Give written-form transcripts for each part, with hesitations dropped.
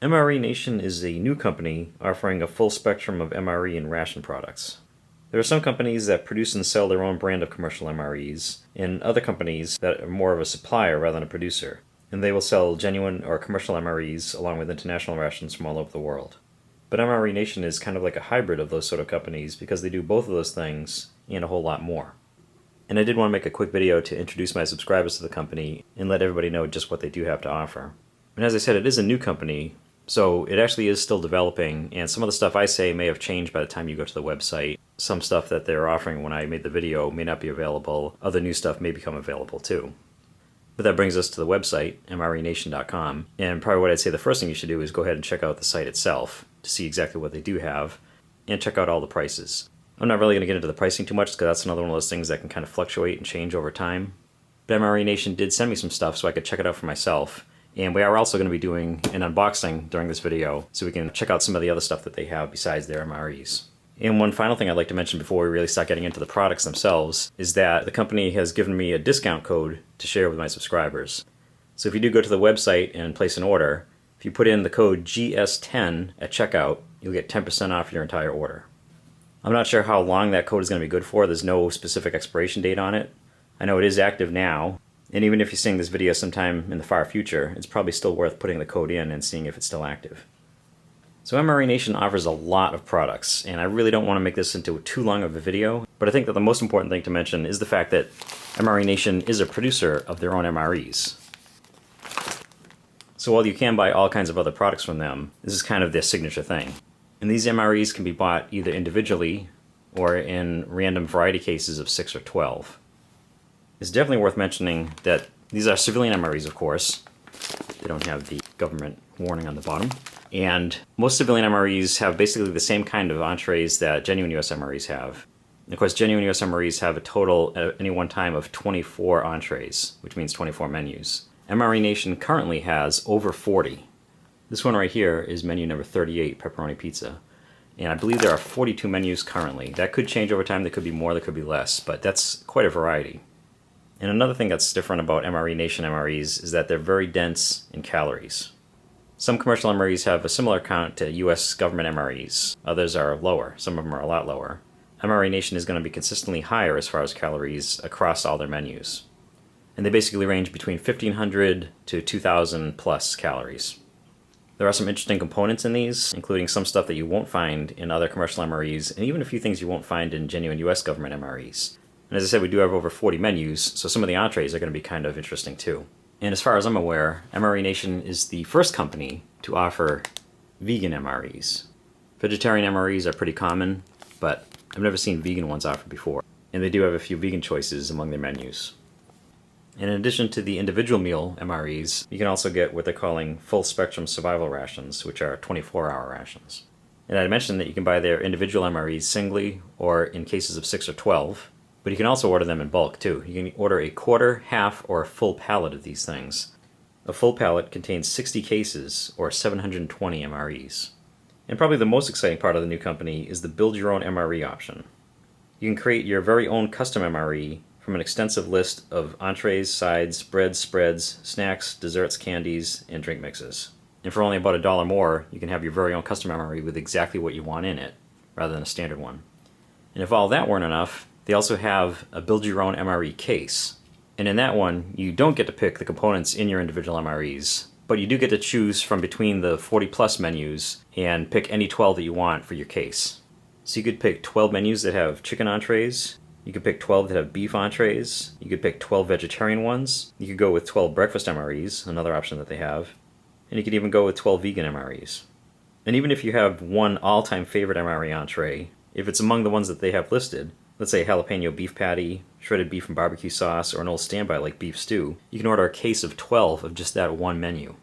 MRE Nation is a new company offering a full spectrum of MRE and ration products. There are some companies that produce and sell their own brand of commercial MREs, and other companies that are more of a supplier rather than a producer, and they will sell genuine or commercial MREs along with international rations from all over the world. But MRE Nation is kind of like a hybrid of those sort of companies because they do both of those things and a whole lot more. And I did want to make a quick video to introduce my subscribers to the company and let everybody know just what they do have to offer. And as I said, it is a new company, so it actually is still developing, and some of the stuff I say may have changed by the time you go to the website. Some stuff that they're offering when I made the video may not be available. Other new stuff may become available too. But that brings us to the website, MRENation.com, and probably what I'd say the first thing you should do is go ahead and check out the site itself to see exactly what they do have, and check out all the prices. I'm not really going to get into the pricing too much because that's another one of those things that can kind of fluctuate and change over time. But MRE Nation did send me some stuff so I could check it out for myself. And we are also going to be doing an unboxing during this video so we can check out some of the other stuff that they have besides their MREs. And one final thing I'd like to mention before we really start getting into the products themselves is that the company has given me a discount code to share with my subscribers. So if you do go to the website and place an order, if you put in the code GS10 at checkout, you'll get 10% off your entire order. I'm not sure how long that code is going to be good for. There's no specific expiration date on it. I know it is active now, and even if you're seeing this video sometime in the far future, it's probably still worth putting the code in and seeing if it's still active. So MRE Nation offers a lot of products, and I really don't want to make this into too long of a video, but I think that the most important thing to mention is the fact that MRE Nation is a producer of their own MREs. So while you can buy all kinds of other products from them, this is kind of their signature thing. And these MREs can be bought either individually or in random variety cases of 6 or 12. It's definitely worth mentioning that these are civilian MREs, of course. They don't have the government warning on the bottom. And most civilian MREs have basically the same kind of entrees that genuine US MREs have. And of course, genuine US MREs have a total at any one time of 24 entrees, which means 24 menus. MRE Nation currently has over 40. This one right here is menu number 38, pepperoni pizza. And I believe there are 42 menus currently. That could change over time. There could be more, there could be less, but that's quite a variety. And another thing that's different about MRE Nation MREs is that they're very dense in calories. Some commercial MREs have a similar count to US government MREs. Others are lower. Some of them are a lot lower. MRE Nation is going to be consistently higher as far as calories across all their menus. And they basically range between 1,500 to 2,000 plus calories. There are some interesting components in these, including some stuff that you won't find in other commercial MREs, and even a few things you won't find in genuine US government MREs. And as I said, we do have over 40 menus, so some of the entrees are going to be kind of interesting too. And as far as I'm aware, MRE Nation is the first company to offer vegan MREs. Vegetarian MREs are pretty common, but I've never seen vegan ones offered before. And they do have a few vegan choices among their menus. And in addition to the individual meal MREs, you can also get what they're calling full spectrum survival rations, which are 24-hour rations. And I mentioned that you can buy their individual MREs singly or in cases of 6 or 12, but you can also order them in bulk too. You can order a quarter, half, or a full pallet of these things. A full pallet contains 60 cases or 720 MREs. And probably the most exciting part of the new company is the build your own MRE option. You can create your very own custom MRE from an extensive list of entrees, sides, breads, spreads, snacks, desserts, candies, and drink mixes. And for only about $1 more, you can have your very own custom MRE with exactly what you want in it, rather than a standard one. And if all that weren't enough, they also have a build your own MRE case. And in that one, you don't get to pick the components in your individual MREs, but you do get to choose from between the 40 plus menus and pick any 12 that you want for your case. So you could pick 12 menus that have chicken entrees. You could pick 12 that have beef entrees. You could pick 12 vegetarian ones. You could go with 12 breakfast MREs, another option that they have. And you could even go with 12 vegan MREs. And even if you have one all-time favorite MRE entree, if it's among the ones that they have listed, let's say a jalapeno beef patty, shredded beef and barbecue sauce, or an old standby like beef stew, you can order a case of 12 of just that one menu.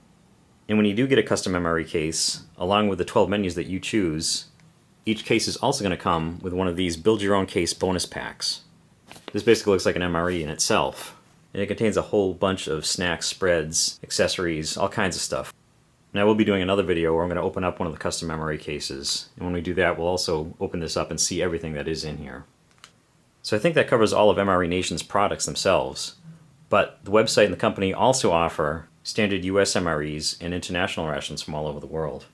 And when you do get a custom MRE case, along with the 12 menus that you choose, each case is also going to come with one of these build your own case bonus packs. This basically looks like an MRE in itself, and it contains a whole bunch of snacks, spreads, accessories, all kinds of stuff. And I will be doing another video where I'm going to open up one of the custom MRE cases, and when we do that we'll also open this up and see everything that is in here. So I think that covers all of MRE Nation's products themselves, but the website and the company also offer standard US MREs, and international rations from all over the world.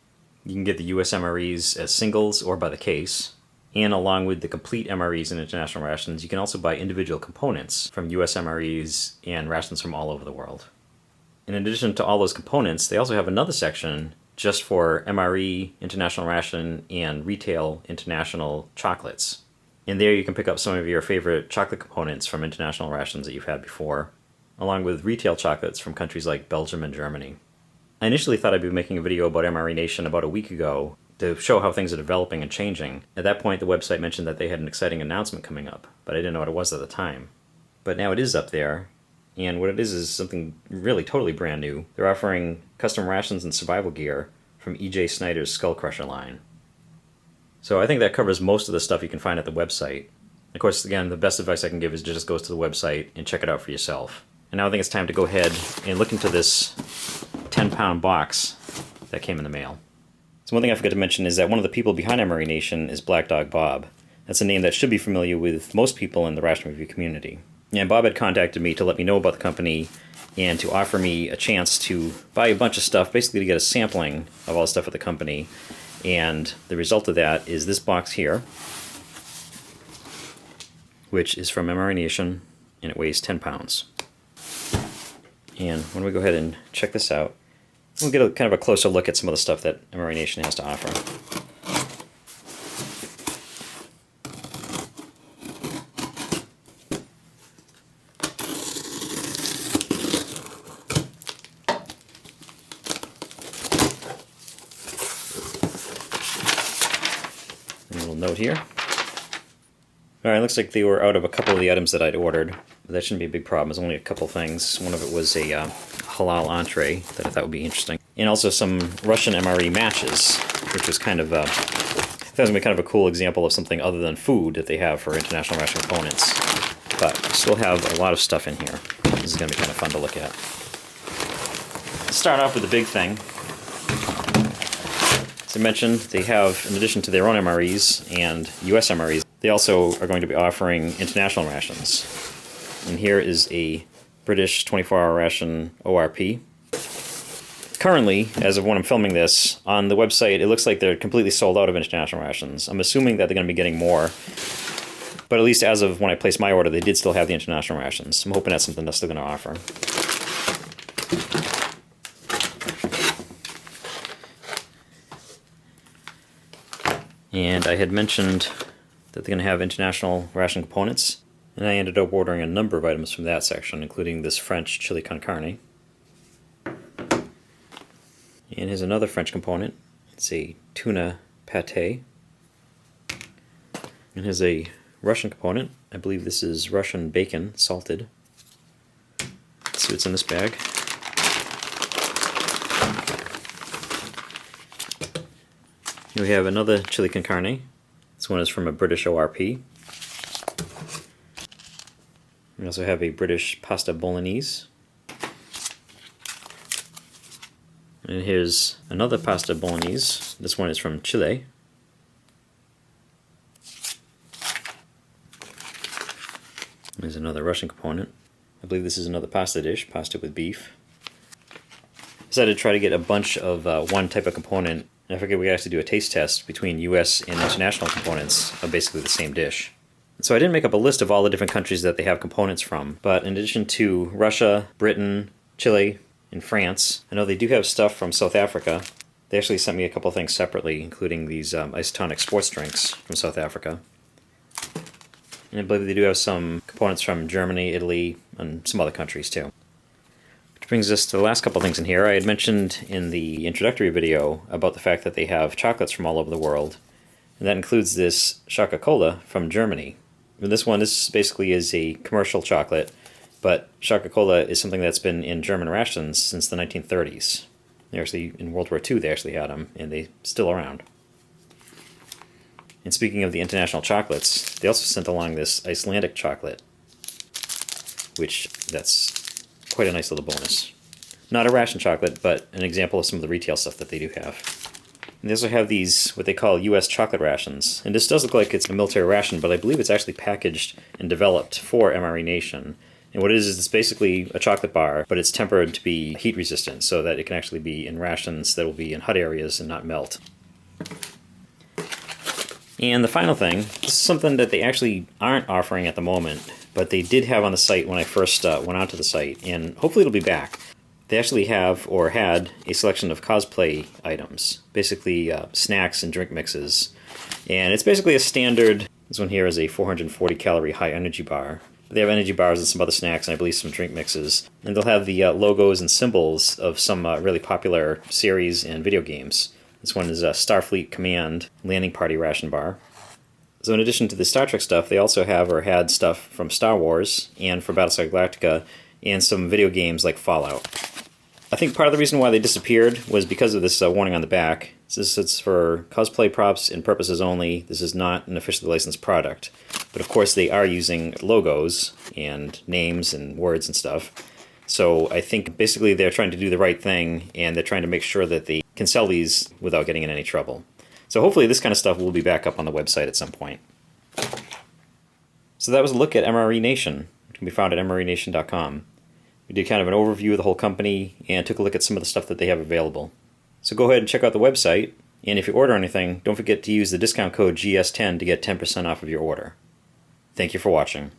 You can get the US MREs as singles or by the case, and along with the complete MREs and international rations, you can also buy individual components from US MREs and rations from all over the world. In addition to all those components, they also have another section just for MRE, international ration, and retail international chocolates. And there you can pick up some of your favorite chocolate components from international rations that you've had before, along with retail chocolates from countries like Belgium and Germany. I initially thought I'd be making a video about MRE Nation about a week ago to show how things are developing and changing. At that point, the website mentioned that they had an exciting announcement coming up, but I didn't know what it was at the time. But now it is up there, and what it is something really totally brand new. They're offering custom rations and survival gear from E.J. Snyder's Skull Crusher line. So I think that covers most of the stuff you can find at the website. Of course, again, the best advice I can give is just go to the website and check it out for yourself. And now I think it's time to go ahead and look into this 10-pound box that came in the mail. So one thing I forgot to mention is that one of the people behind MRE Nation is Black Dog Bob. That's a name that should be familiar with most people in the ration review community. And Bob had contacted me to let me know about the company and to offer me a chance to buy a bunch of stuff, basically to get a sampling of all the stuff at the company. And the result of that is this box here, which is from MRE Nation, and it weighs 10 pounds. And when we go ahead and check this out, we'll get a kind of a closer look at some of the stuff that MRE Nation has to offer. A little note here. Alright, looks like they were out of a couple of the items that I'd ordered. That shouldn't be a big problem. There's only a couple things. One of it was a halal entree that I thought would be interesting. And also some Russian MRE matches, which was kind of, I thought it was going to be kind of a cool example of something other than food that they have for international ration components. But we still have a lot of stuff in here. This is going to be kind of fun to look at. Let's start off with the big thing. As I mentioned, they have, in addition to their own MREs and US MREs, they also are going to be offering international rations. And here is a British 24-hour ration ORP. Currently, as of when I'm filming this, on the website it looks like they're completely sold out of international rations. I'm assuming that they're going to be getting more, but at least as of when I placed my order, they did still have the international rations. I'm hoping that's something they're still going to offer. And I had mentioned that they're going to have international ration components, and I ended up ordering a number of items from that section, including this French chili con carne. And here's another French component. It's a tuna pate. And here's a Russian component. I believe this is Russian bacon, salted. Let's see what's in this bag. Here we have another chili con carne. This one is from a British ORP. We also have a British pasta bolognese. And here's another pasta bolognese. This one is from Chile. There's another Russian component. I believe this is another pasta dish, pasta with beef. I decided to try to get a bunch of one type of component. And I figured we could actually do a taste test between US and international components of basically the same dish. So I didn't make up a list of all the different countries that they have components from, but in addition to Russia, Britain, Chile, and France, I know they do have stuff from South Africa. They actually sent me a couple things separately, including these isotonic sports drinks from South Africa. And I believe they do have some components from Germany, Italy, and some other countries too. Which brings us to the last couple things in here. I had mentioned in the introductory video about the fact that they have chocolates from all over the world, and that includes this Coca-Cola from Germany. And this basically is a commercial chocolate, but Coca-Cola is something that's been in German rations since the 1930s. They actually, in World War II, they actually had them, and they're still around. And speaking of the international chocolates, they also sent along this Icelandic chocolate, which that's quite a nice little bonus. Not a ration chocolate, but an example of some of the retail stuff that they do have. And they also have these, what they call US chocolate rations. And this does look like it's a military ration, but I believe it's actually packaged and developed for MRE Nation. And what it is it's basically a chocolate bar, but it's tempered to be heat resistant so that it can actually be in rations that will be in hot areas and not melt. And the final thing, this is something that they actually aren't offering at the moment, but they did have on the site when I first went onto the site, and hopefully it'll be back. They actually have, or had, a selection of cosplay items, basically snacks and drink mixes. And it's basically a standard, this one here is a 440 calorie high energy bar. They have energy bars and some other snacks, and I believe some drink mixes. And they'll have the logos and symbols of some really popular series and video games. This one is a Starfleet Command Landing Party Ration Bar. So in addition to the Star Trek stuff, they also have or had stuff from Star Wars and for Battlestar Galactica and some video games like Fallout. I think part of the reason why they disappeared was because of this warning on the back. It's for cosplay props and purposes only. This is not an officially licensed product. But of course they are using logos and names and words and stuff. So I think basically they're trying to do the right thing, and they're trying to make sure that they can sell these without getting in any trouble. So hopefully this kind of stuff will be back up on the website at some point. So that was a look at MRE Nation, which can be found at MRENation.com. We did kind of an overview of the whole company and took a look at some of the stuff that they have available. So go ahead and check out the website, and if you order anything, don't forget to use the discount code GS10 to get 10% off of your order. Thank you for watching.